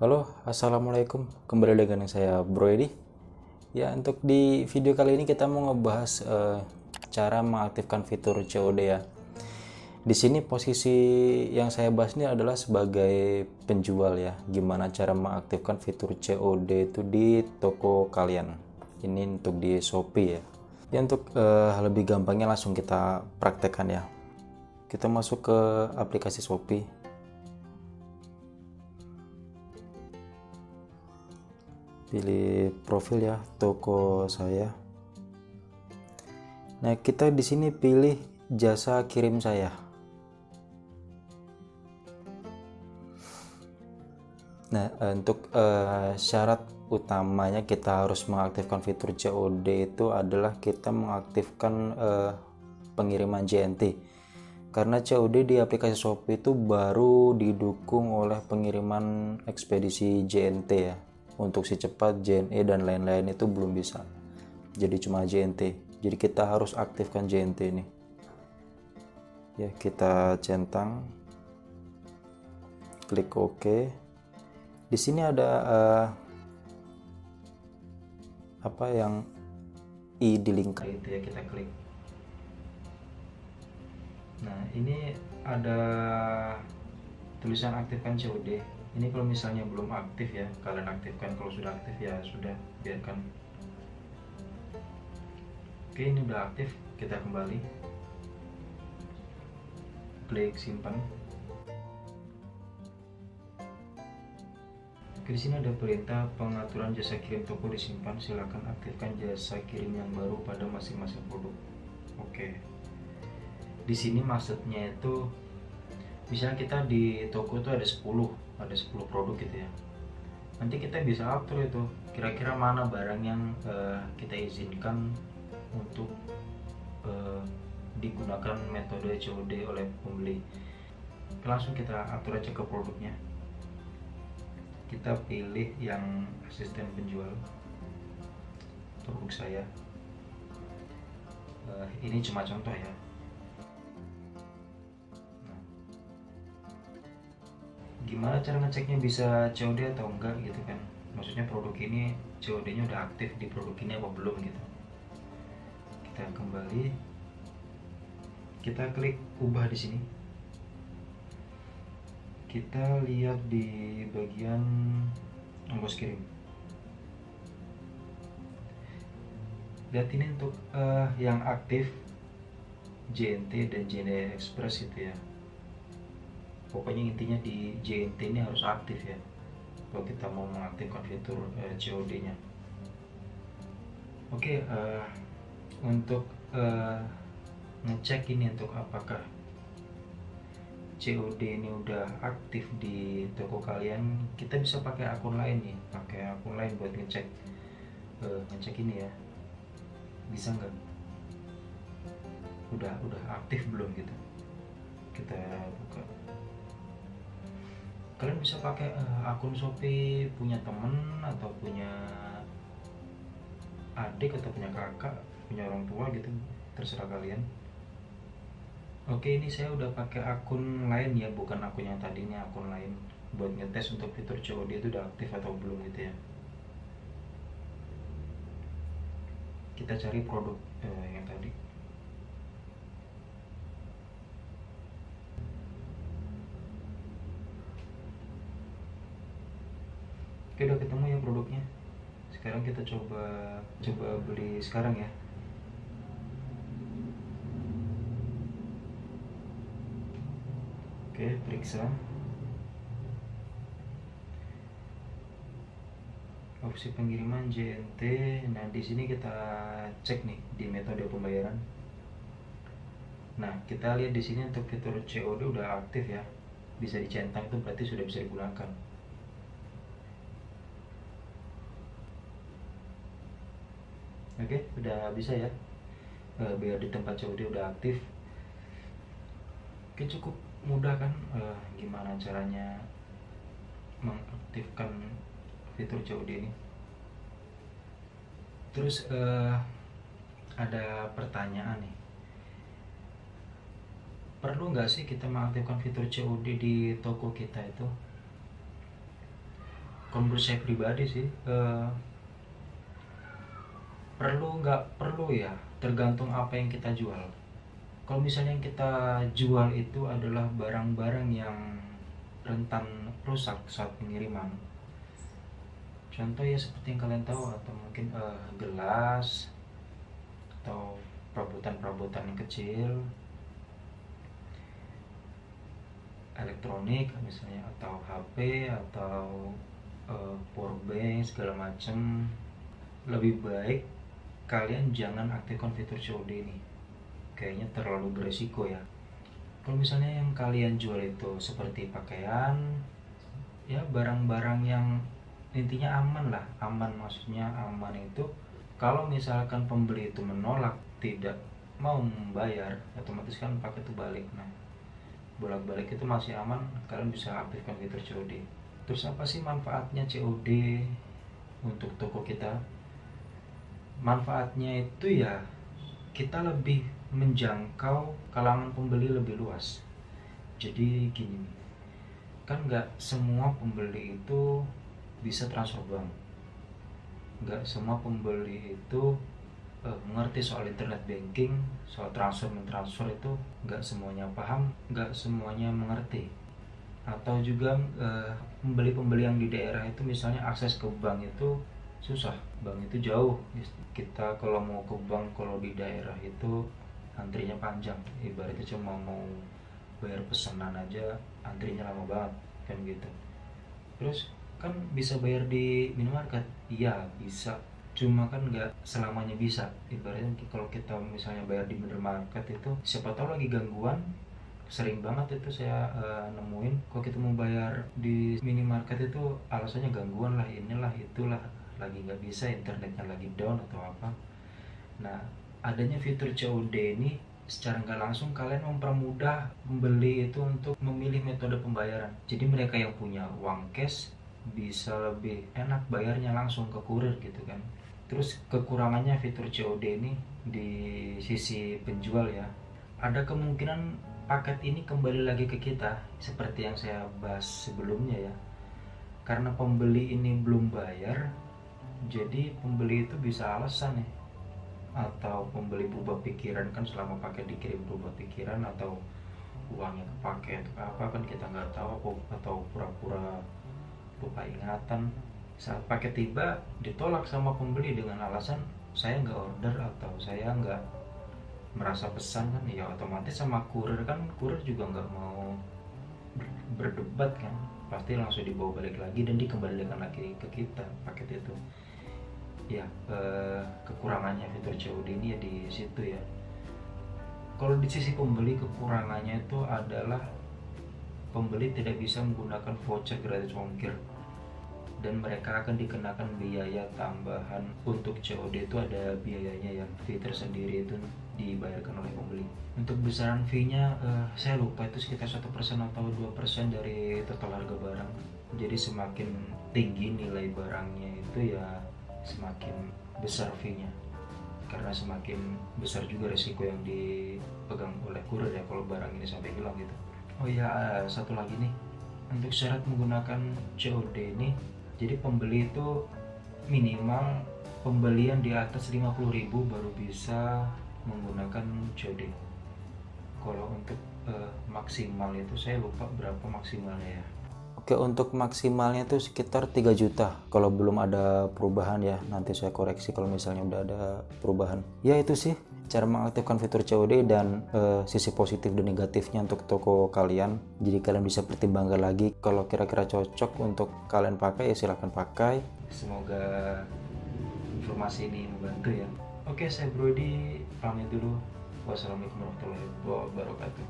Halo, assalamualaikum. Kembali dengan saya Bro Edi. Ya, untuk di video kali ini kita mau ngebahas cara mengaktifkan fitur COD ya. Di sini posisi yang saya bahas ini adalah sebagai penjual ya. Gimana cara mengaktifkan fitur COD itu di toko kalian. Ini untuk di Shopee ya. Ya untuk lebih gampangnya langsung kita praktekkan ya. Kita masuk ke aplikasi Shopee. Pilih profil ya, toko saya. Nah, kita di sini pilih jasa kirim saya. Nah, untuk syarat utamanya kita harus mengaktifkan fitur COD itu adalah kita mengaktifkan pengiriman JNT. Karena COD di aplikasi Shopee itu baru didukung oleh pengiriman ekspedisi JNT ya. Untuk si cepat, JNE dan lain-lain itu belum bisa. Jadi cuma JNT. Jadi kita harus aktifkan JNT ini. Ya, kita centang. Klik OK. Di sini ada apa yang I di link itu ya, kita klik. Nah, ini ada tulisan aktifkan COD. Ini kalau misalnya belum aktif ya, kalian aktifkan. Kalau sudah aktif ya sudah, biarkan. Oke, ini udah aktif. Kita kembali. Klik simpan. Oke, di sini ada perintah pengaturan jasa kirim toko disimpan. Silakan aktifkan jasa kirim yang baru pada masing-masing produk. Oke. Di sini maksudnya itu misalnya kita di toko itu ada 10 produk gitu ya. Nanti kita bisa atur itu kira-kira mana barang yang kita izinkan untuk digunakan metode COD oleh pembeli. Langsung kita atur aja ke produknya. Kita pilih yang asisten penjual, produk saya. Ini cuma contoh ya. Gimana cara ngeceknya bisa COD atau enggak gitu kan, maksudnya produk ini COD nya udah aktif di produk ini apa belum gitu. Kita kembali, kita klik ubah di sini. Kita lihat di bagian ongkos kirim. Lihat ini untuk yang aktif JNT dan JNE Express itu ya. Pokoknya intinya di JNT ini harus aktif ya kalau kita mau mengaktifkan fitur COD nya. Oke, untuk ngecek ini untuk apakah COD ini udah aktif di toko kalian, kita bisa pakai akun lain nih, pakai akun lain buat ngecek ngecek ini ya, bisa nggak udah aktif belum gitu. Kita buka. Kalian bisa pakai akun Shopee punya temen atau punya adik atau punya kakak, punya orang tua gitu, terserah kalian. Oke, ini saya udah pakai akun lain ya, bukan akun yang tadinya, akun lain buat ngetes untuk fitur COD itu udah aktif atau belum gitu ya. Kita cari produk yang tadi. Oke, udah ketemu ya produknya. Sekarang kita coba beli sekarang ya. Oke, periksa opsi pengiriman JNT. Nah, di sini kita cek nih di metode pembayaran. Nah, kita lihat di sini untuk fitur COD udah aktif ya, bisa dicentang, itu berarti sudah bisa digunakan. Oke, udah bisa ya, biar di tempat COD udah aktif. Oke, cukup mudah kan. Gimana caranya mengaktifkan fitur COD ini. Terus ada pertanyaan nih, perlu nggak sih kita mengaktifkan fitur COD di toko kita itu? Kalau menurut saya pribadi sih, perlu nggak perlu ya, tergantung apa yang kita jual. Kalau misalnya yang kita jual itu adalah barang-barang yang rentan rusak saat pengiriman, contoh ya seperti yang kalian tahu, atau mungkin gelas atau perabotan-perabotan yang kecil, elektronik misalnya, atau HP, atau powerbank segala macam, lebih baik kalian jangan aktifkan fitur COD ini. Kayaknya terlalu beresiko ya. Kalau misalnya yang kalian jual itu seperti pakaian, ya barang-barang yang intinya aman lah. Aman maksudnya aman itu kalau misalkan pembeli itu menolak, tidak mau membayar, otomatis kan paket itu balik. Nah, bolak-balik itu masih aman, kalian bisa aktifkan fitur COD. Terus apa sih manfaatnya COD untuk toko kita? Manfaatnya itu ya kita lebih menjangkau kalangan pembeli lebih luas. Jadi gini, kan nggak semua pembeli itu bisa transfer bank, nggak semua pembeli itu mengerti soal internet banking, soal transfer mentransfer itu nggak semuanya paham, nggak semuanya mengerti. Atau juga pembeli-pembeli yang di daerah itu misalnya akses ke bank itu susah, bank itu jauh. Kita kalau mau ke bank, kalau di daerah itu antrinya panjang, ibaratnya cuma mau bayar pesanan aja antrinya lama banget kan gitu. Terus kan bisa bayar di minimarket, iya bisa, cuma kan nggak selamanya bisa. Ibaratnya kalau kita misalnya bayar di minimarket itu siapa tahu lagi gangguan. Sering banget itu saya nemuin kalau kita mau bayar di minimarket itu alasannya gangguan lah, inilah itulah, lagi nggak bisa, internetnya lagi down atau apa. Nah, adanya fitur COD ini secara nggak langsung kalian mempermudah pembeli itu untuk memilih metode pembayaran. Jadi mereka yang punya uang cash bisa lebih enak bayarnya langsung ke kurir gitu kan. Terus kekurangannya fitur COD ini di sisi penjual ya, ada kemungkinan paket ini kembali lagi ke kita seperti yang saya bahas sebelumnya ya. Karena pembeli ini belum bayar, jadi pembeli itu bisa alasan ya, atau pembeli berubah pikiran kan selama paket dikirim, berubah pikiran atau uangnya kepake atau apa kan kita nggak tahu, atau pura-pura lupa ingatan. Saat paket tiba ditolak sama pembeli dengan alasan saya nggak order atau saya nggak merasa pesan kan, ya otomatis sama kurir kan, kurir juga nggak mau berdebat kan, pasti langsung dibawa balik lagi dan dikembalikan lagi ke kita paket itu ya. Kekurangannya fitur COD ini ya di situ ya. Kalau di sisi pembeli, kekurangannya itu adalah pembeli tidak bisa menggunakan voucher gratis ongkir dan mereka akan dikenakan biaya tambahan. Untuk COD itu ada biayanya yang fee tersendiri itu dibayarkan oleh pembeli. Untuk besaran fee-nya saya lupa, itu sekitar 1% atau 2% dari total harga barang. Jadi semakin tinggi nilai barangnya itu ya semakin besar fee-nya, karena semakin besar juga resiko yang dipegang oleh kurir ya kalau barang ini sampai hilang gitu. Oh iya, satu lagi nih, untuk syarat menggunakan COD ini, jadi pembeli itu minimal pembelian di atas 50.000 baru bisa menggunakan COD. Kalau untuk maksimal itu saya lupa berapa maksimalnya ya. Oke, untuk maksimalnya itu sekitar 3 juta kalau belum ada perubahan ya. Nanti saya koreksi kalau misalnya udah ada perubahan. Ya itu sih cara mengaktifkan fitur COD dan sisi positif dan negatifnya untuk toko kalian. Jadi kalian bisa pertimbangkan lagi, kalau kira-kira cocok untuk kalian pakai ya silahkan pakai. Semoga informasi ini membantu ya. Oke, saya Brody pamit dulu. Wassalamualaikum warahmatullahi wabarakatuh.